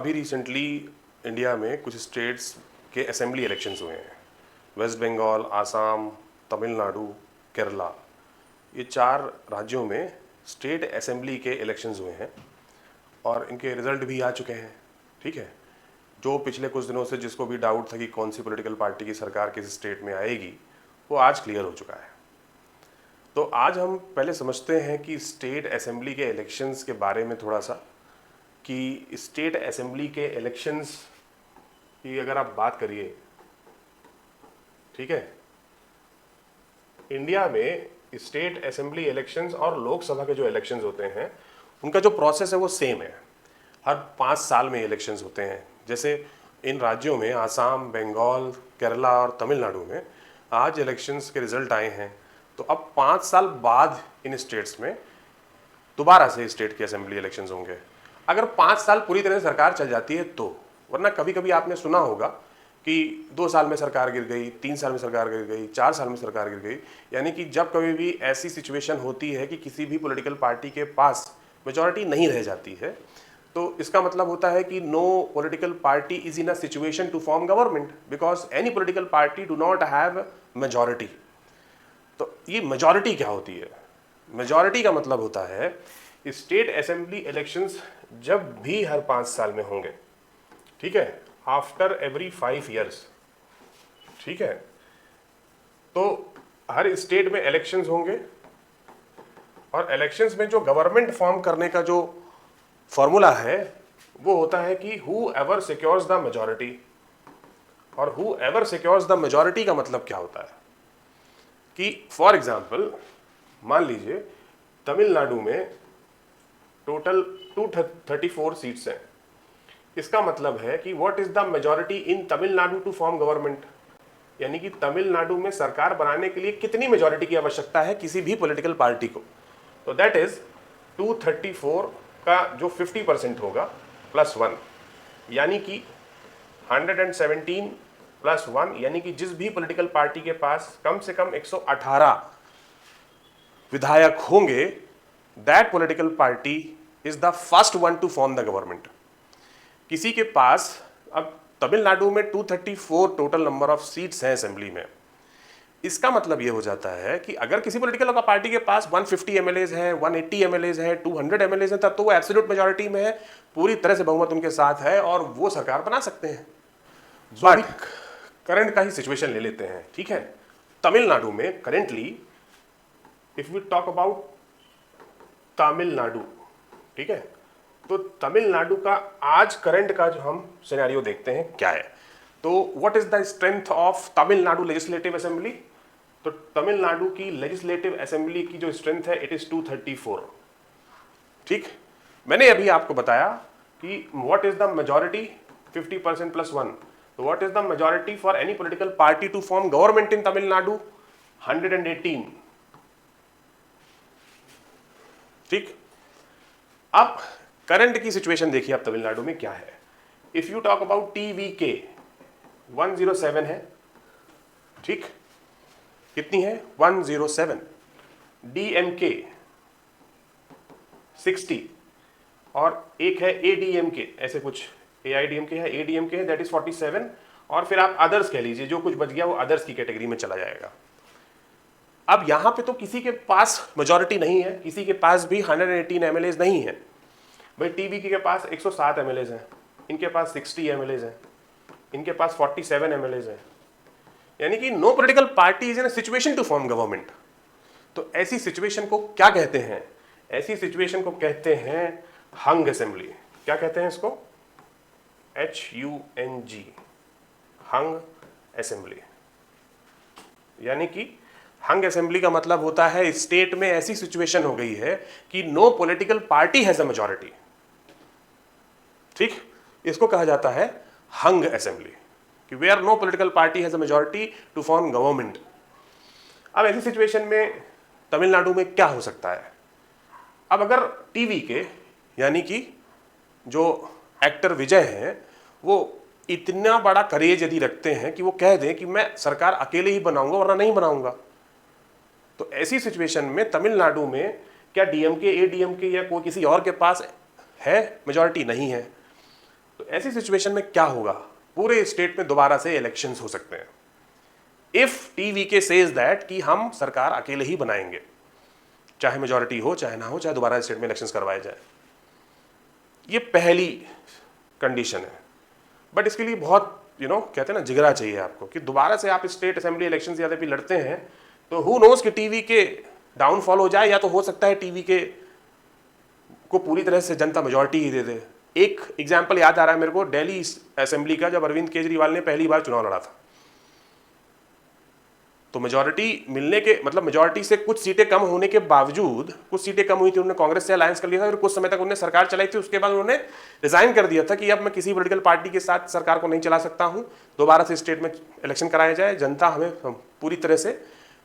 अभी recently India में कुछ स्टेट्स के असेंबली इलेक्शंस हुए हैं। वेस्ट बंगाल, आसाम, तमिलनाडु, केरला, ये 4 राज्यों में स्टेट असेंबली के इलेक्शंस हुए हैं और इनके रिजल्ट भी आ चुके हैं। ठीक है, जो पिछले कुछ दिनों से जिसको भी डाउट था कि कौन सी पॉलिटिकल पार्टी की सरकार किस स्टेट में आएगी, वो आज क्लियर हो चुका है। तो आज हम पहले समझते हैं कि स्टेट असेंबली के इलेक्शंस के बारे में थोड़ा सा, कि स्टेट असेंबली के इलेक्शंस की अगर आप बात करिए, ठीक है, इंडिया में स्टेट असेंबली इलेक्शंस और लोकसभा के जो इलेक्शंस होते हैं उनका जो प्रोसेस है वो सेम है। हर 5 साल में इलेक्शंस होते हैं। जैसे इन राज्यों में आसाम, बंगाल, केरला और तमिलनाडु में आज इलेक्शंस के रिजल्ट आए हैं, तो अब 5 साल बाद इन स्टेट्स में दोबारा से स्टेट के असेंबली इलेक्शंस होंगे। अगर 5 साल पूरी तरह से सरकार चल जाती है तो, वरना कभी कभी आपने सुना होगा कि 2 साल में सरकार गिर गई, 3 साल में सरकार गिर गई, 4 साल में सरकार गिर गई। यानी कि जब कभी भी ऐसी सिचुएशन होती है कि किसी भी पॉलिटिकल पार्टी के पास मेजॉरिटी नहीं रह जाती है, तो इसका मतलब होता है कि no political party is in a situation to form government because any political party do not have majority. तो ये मेजॉरिटी क्या होती है? मेजॉरिटी का मतलब होता है स्टेट असेंबली इलेक्शंस जब भी हर 5 साल में होंगे, ठीक है, आफ्टर एवरी 5 ईयर्स, ठीक है, तो हर स्टेट में इलेक्शंस होंगे और इलेक्शंस में जो गवर्नमेंट फॉर्म करने का जो फॉर्मूला है वो होता है कि whoever secures the majority. और whoever secures the majority का मतलब क्या होता है कि फॉर एग्जाम्पल मान लीजिए तमिलनाडु में टोटल 234 सीट्स हैं। इसका मतलब है कि what is the majority in Tamil Nadu to form government, यानी कि तमिलनाडु में सरकार बनाने के लिए कितनी मेजॉरिटी की आवश्यकता है किसी भी पॉलिटिकल पार्टी को। तो दैट इज 234 का जो 50% होगा प्लस 1, यानी कि 117 प्लस 1, यानी कि जिस भी पॉलिटिकल पार्टी के पास कम से कम 118 विधायक होंगे, that political party is the first one two form the government. किसी के पास, अब तमिलनाडु में 234 टोटल नंबर ऑफ सीट्स हैं असेंबली में। इसका मतलब ये हो जाता है कि अगर किसी पॉलिटिकल पार्टी के पास 150 एमएलएज हैं, 180 एमएलएज हैं, 200 एमएलएज हैं, तब तो वो एब्सोल्यूट मेजॉरिटी में है, पूरी तरह से बहुमत उनके साथ है और वो सरकार बना सकते हैं। बट करंट का ही सिचुएशन ले लेते हैं, ठीक है। तमिलनाडु में currently, if we talk about Tamil Nadu, ठीक है, तो तमिलनाडु का आज करंट का जो हम सिनेरियो देखते हैं क्या है, तो what is the strength of Tamil Nadu legislative assembly. तो तमिलनाडु की लेजिस्लेटिव असेंबली की जो स्ट्रेंथ है इट इज 234। ठीक, मैंने अभी आपको बताया कि what is the majority, 50% plus 1। तो what is the majority for any political party to form government in Tamil Nadu, 118। ठीक, अब करंट की सिचुएशन देखिए आप तमिलनाडु में क्या है। If you talk about TVK 107 है, ठीक, कितनी है 107। डीएमके 60 और एक है एडीएमके, ऐसे कुछ एआईडीएमके है, एडीएमके है, दैट इज 47। और फिर आप अदर्स कह लीजिए, जो कुछ बच गया वो अदर्स की कैटेगरी में चला जाएगा। अब यहां पे तो किसी के पास मेजॉरिटी नहीं है, किसी के पास भी 118 एमएलएज नहीं है। भाई टीवी के पास 107 एमएलएज हैं, इनके पास 60 एमएलएज हैं, इनके पास 47 एमएलएज हैं, यानी कि no political party is in a situation to form government. तो ऐसी सिचुएशन को क्या कहते हैं? ऐसी सिचुएशन को कहते हैं हंग असेंबली। क्या कहते हैं इसको? HUNG, हंग असेंबली। यानी कि हंग असेंबली का मतलब होता है स्टेट में ऐसी सिचुएशन हो गई है कि no political party has a majority. ठीक, इसको कहा जाता है हंग असेंबली, कि where no political party has a majority to form government. अब ऐसी सिचुएशन में तमिलनाडु में क्या हो सकता है? अब अगर टीवी के, यानी कि जो एक्टर विजय हैं, वो इतना बड़ा करेज यदि रखते हैं कि वो कह दें कि मैं सरकार अकेले ही बनाऊंगा वरना नहीं बनाऊंगा, तो ऐसी सिचुएशन में तमिलनाडु में क्या डीएमके, एडीएमके या कोई किसी और के पास है मेजॉरिटी? नहीं है। तो ऐसी सिचुएशन में क्या होगा, पूरे स्टेट में दोबारा से इलेक्शंस हो सकते हैं इफ टीवीके सेज दैट कि हम सरकार अकेले ही बनाएंगे, चाहे मेजॉरिटी हो चाहे ना हो, चाहे दोबारा स्टेट में इलेक्शंस करवाए जाए। ये पहली कंडीशन है। बट इसके लिए बहुत कहते हैं ना जिगरा चाहिए आपको, कि दोबारा से आप स्टेट असेंबली इलेक्शन ज़्यादा भी लड़ते हैं तो हु नोज कि टीवीके डाउनफॉल हो जाए, या तो हो सकता है टीवीके को पूरी तरह से जनता मेजॉरिटी ही दे दे। एक एग्जाम्पल याद आ रहा है मेरे को दिल्ली असेंबली का, जब अरविंद केजरीवाल ने पहली बार चुनाव लड़ा था, तो मेजॉरिटी मिलने के मतलब मेजॉरिटी से कुछ सीटें कम होने के बावजूद, कुछ सीटें कम हुई थी, उन्होंने कांग्रेस से अलायंस कर लिया था, और कुछ समय तक उन्होंने सरकार चलाई थी। उसके बाद उन्होंने रिजाइन कर दिया था कि अब मैं किसी पॉलिटिकल पार्टी के साथ सरकार को नहीं चला सकता हूं, दोबारा से स्टेट में इलेक्शन कराया जाए, जनता हमें पूरी तरह से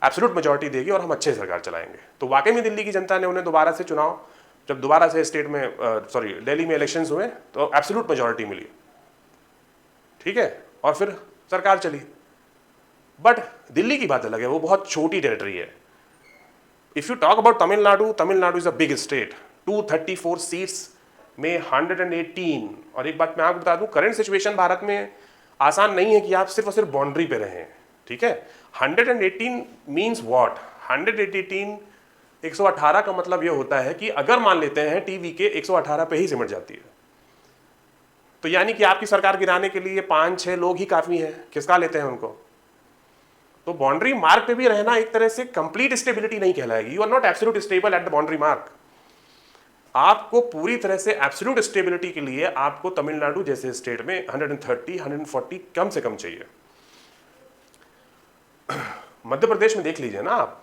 एब्सोल्यूट मेजॉरिटी देगी और हम अच्छे सरकार चलाएंगे। तो वाकई में दिल्ली की जनता ने उन्हें दोबारा से चुनाव, जब दोबारा से स्टेट में दिल्ली में इलेक्शंस हुए तो एब्सोल्यूट मेजॉरिटी मिली, ठीक है, और फिर सरकार चली। बट दिल्ली की बात अलग है, वो बहुत छोटी टेरिटरी है। If you talk about Tamil Nadu, Tamil Nadu is a big state, 234 seats में 118। और एक बात मैं आपको बता दूं, करंट सिचुएशन भारत में आसान नहीं है कि आप सिर्फ और सिर्फ बाउंड्री पे रहें, ठीक है। 118 मीन्स व्हाट, 118 118 का मतलब ये होता है कि अगर मान लेते हैं टीवीके 118 पे ही सिमट जाती है, तो यानी कि आपकी सरकार गिराने के लिए 5-6 लोग ही काफी हैं, किसका लेते हैं उनको। तो बाउंड्री मार्क पे भी रहना एक तरह से कंप्लीट स्टेबिलिटी नहीं कहलाएगी। You are not absolute stable at the boundary mark. आपको पूरी तरह से एब्सोल्यूट स्टेबिलिटी के लिए आपको तमिलनाडु जैसे स्टेट में 130 140 कम से कम चाहिए। मध्य प्रदेश में देख लीजिए ना आप,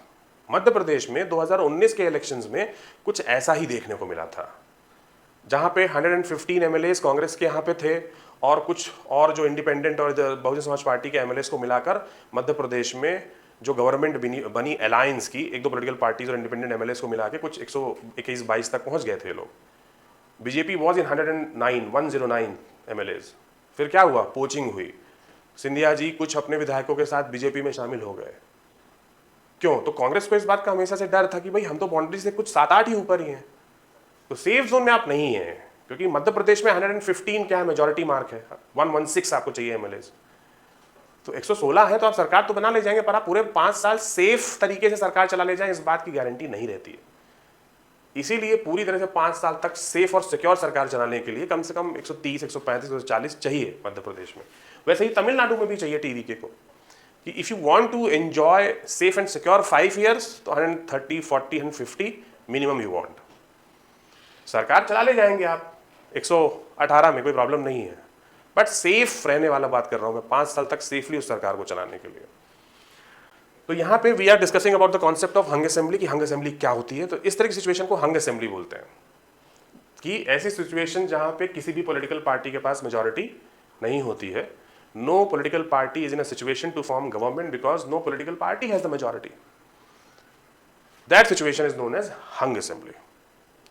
मध्य प्रदेश में 2019 के इलेक्शंस में कुछ ऐसा ही देखने को मिला था, जहां पे 115 एमएलए कांग्रेस के यहाँ पे थे, और कुछ और जो इंडिपेंडेंट और बहुजन समाज पार्टी के एमएलए को मिलाकर मध्य प्रदेश में जो गवर्नमेंट बनी अलायंस की, एक दो पॉलिटिकल पार्टीज और इंडिपेंडेंट एमएलए को मिला के कुछ 121-22 तक पहुंच गए थे लोग। BJP was in 109 MLA. फिर क्या हुआ, पोचिंग हुई, सिंधिया जी कुछ अपने विधायकों के साथ बीजेपी में शामिल हो गए। क्यों, तो कांग्रेस को इस बात का हमेशा से डर था कि भाई हम तो बाउंड्री से कुछ 7-8 ही ऊपर ही हैं, तो सेफ जोन में आप नहीं हैं। क्योंकि मध्य प्रदेश में 115 क्या है, मेजॉरिटी मार्क है, 116 आपको चाहिए एमएलए, तो 116 है, तो आप सरकार तो बना ले जाएंगे, पर आप पूरे 5 साल सेफ तरीके से सरकार चला ले जाएं, इस बात की गारंटी नहीं रहती है। इसीलिए पूरी तरह से 5 साल तक सेफ और सिक्योर सरकार चलाने के लिए कम से कम 130, 135, 140 चाहिए मध्य प्रदेश में। वैसे ही तमिलनाडु में भी चाहिए टीवीके को, कि if you want to enjoy safe and secure 5 years, तो 130, 40, 150 मिनिमम यू वांट। सरकार चला ले जाएंगे आप 118 में, कोई प्रॉब्लम नहीं है, बट सेफ रहने वाला बात कर रहा हूं मैं, 5 साल तक सेफली उस सरकार को चलाने के लिए। तो यहां पे we are discussing about the concept of hung assembly, कि हंग असेंबली क्या होती है। तो इस तरह की सिचुएशन को हंग असेंबली बोलते हैं, कि ऐसी सिचुएशन जहां पे किसी भी पॉलिटिकल पार्टी के पास मेजॉरिटी नहीं होती है, no political party is in a situation to form government because no political party has the majority, that situation is known as hung assembly.